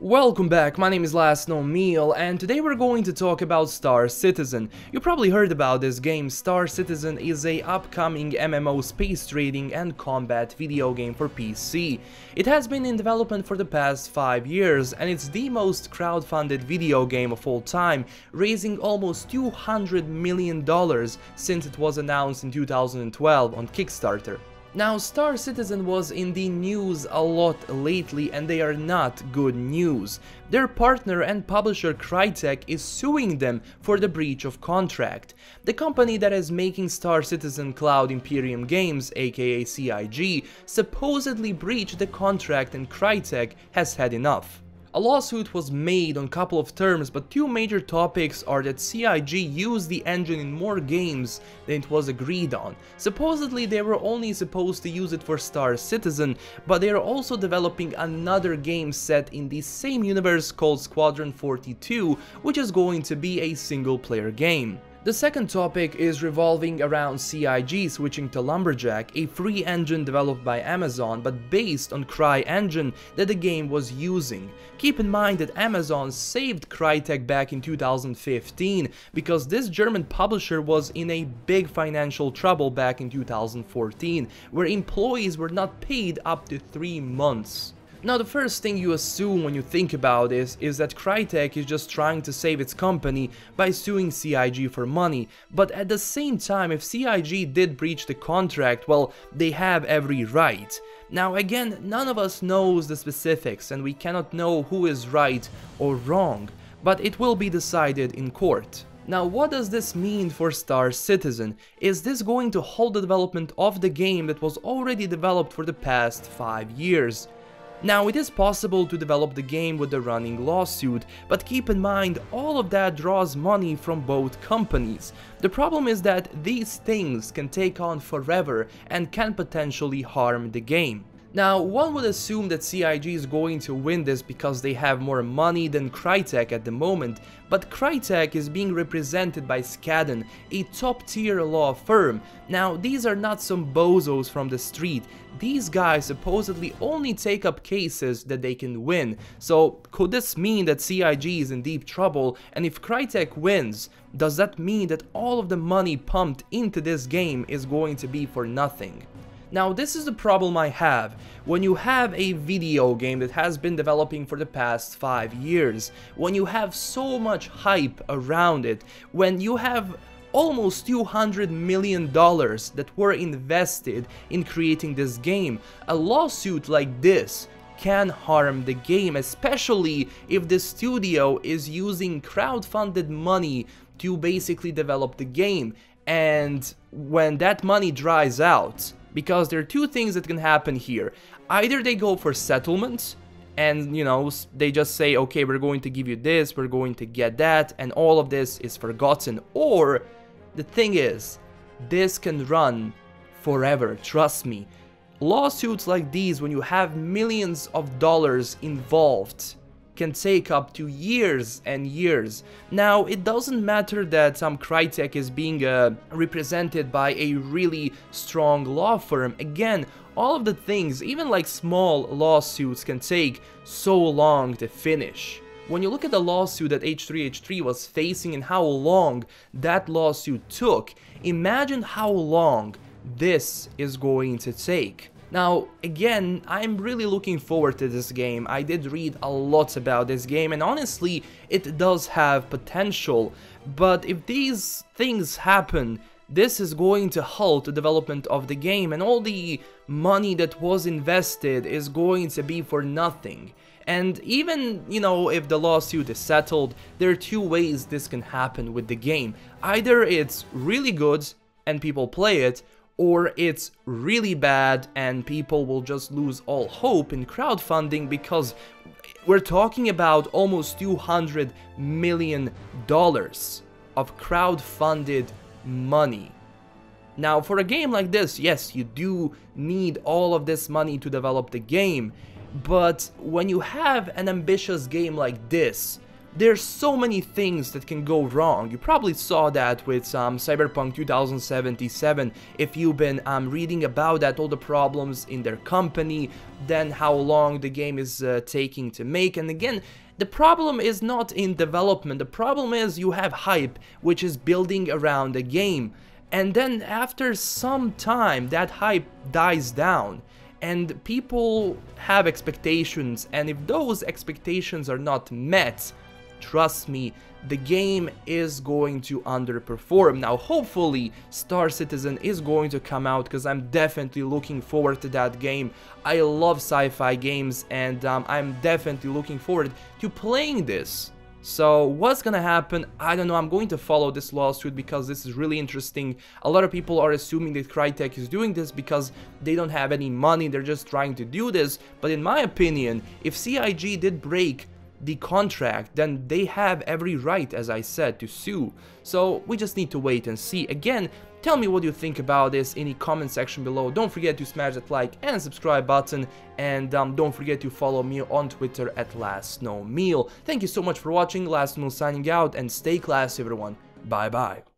Welcome back, my name is LastKnownMeal, and today we're going to talk about Star Citizen. You probably heard about this game. Star Citizen is a upcoming MMO space trading and combat video game for PC. It has been in development for the past 5 years, and it's the most crowdfunded video game of all time, raising almost $200 million since it was announced in 2012 on Kickstarter. Now, Star Citizen was in the news a lot lately, and they are not good news. Their partner and publisher Crytek is suing them for the breach of contract. The company that is making Star Citizen, Cloud Imperium Games, aka CIG, supposedly breached the contract, and Crytek has had enough. A lawsuit was made on a couple of terms, but two major topics are that CIG used the engine in more games than it was agreed on. Supposedly they were only supposed to use it for Star Citizen, but they are also developing another game set in the same universe called Squadron 42, which is going to be a single-player game. The second topic is revolving around CIG switching to Lumberjack, a free engine developed by Amazon but based on CryEngine that the game was using. Keep in mind that Amazon saved Crytek back in 2015 because this German publisher was in a big financial trouble back in 2014, where employees were not paid up to 3 months. Now, the first thing you assume when you think about this is that Crytek is just trying to save its company by suing CIG for money, but at the same time, if CIG did breach the contract, well, they have every right. Now again, none of us knows the specifics and we cannot know who is right or wrong, but it will be decided in court. Now, what does this mean for Star Citizen? Is this going to halt the development of the game that was already developed for the past 5 years? Now, it is possible to develop the game with a running lawsuit, but keep in mind all of that draws money from both companies. The problem is that these things can take on forever and can potentially harm the game. Now, one would assume that CIG is going to win this because they have more money than Crytek at the moment, but Crytek is being represented by Skadden, a top-tier law firm. Now, these are not some bozos from the street. These guys supposedly only take up cases that they can win. So, could this mean that CIG is in deep trouble? And if Crytek wins, does that mean that all of the money pumped into this game is going to be for nothing? Now, this is the problem I have. When you have a video game that has been developing for the past 5 years, when you have so much hype around it, when you have almost $200 million that were invested in creating this game, a lawsuit like this can harm the game, especially if the studio is using crowdfunded money to basically develop the game. And when that money dries out, because there are two things that can happen here. Either they go for settlement and, you know, they just say, okay, we're going to give you this, we're going to get that, and all of this is forgotten. Or the thing is, this can run forever, trust me. Lawsuits like these, when you have millions of dollars involved, can take up to years and years. Now, it doesn't matter that Crytek is being represented by a really strong law firm. Again, all of the things, even like small lawsuits, can take so long to finish. When you look at the lawsuit that H3H3 was facing and how long that lawsuit took, imagine how long this is going to take. Now, again, I'm really looking forward to this game. I did read a lot about this game, and honestly, it does have potential. But if these things happen, this is going to halt the development of the game, and all the money that was invested is going to be for nothing. And even, you know, if the lawsuit is settled, there are two ways this can happen with the game. Either it's really good and people play it, or it's really bad and people will just lose all hope in crowdfunding, because we're talking about almost $200 million of crowdfunded money. Now, for a game like this, yes, you do need all of this money to develop the game, but when you have an ambitious game like this, there's so many things that can go wrong. You probably saw that with Cyberpunk 2077 if you've been reading about that, all the problems in their company, then how long the game is taking to make. And again, the problem is not in development, the problem is you have hype which is building around the game, and then after some time that hype dies down and people have expectations, and if those expectations are not met, trust me, the game is going to underperform. Now hopefully Star Citizen is going to come out, because I'm definitely looking forward to that game. I love sci-fi games, and I'm definitely looking forward to playing this. So what's gonna happen? I don't know. I'm going to follow this lawsuit because this is really interesting. A lot of people are assuming that Crytek is doing this because they don't have any money, they're just trying to do this. But in my opinion, if CIG did break the contract, then they have every right, as I said, to sue. So we just need to wait and see. Again, tell me what you think about this in the comment section below. Don't forget to smash that like and subscribe button, and don't forget to follow me on Twitter at LastKnownMeal. Thank you so much for watching. LastKnownMeal signing out, and stay classy everyone. Bye bye.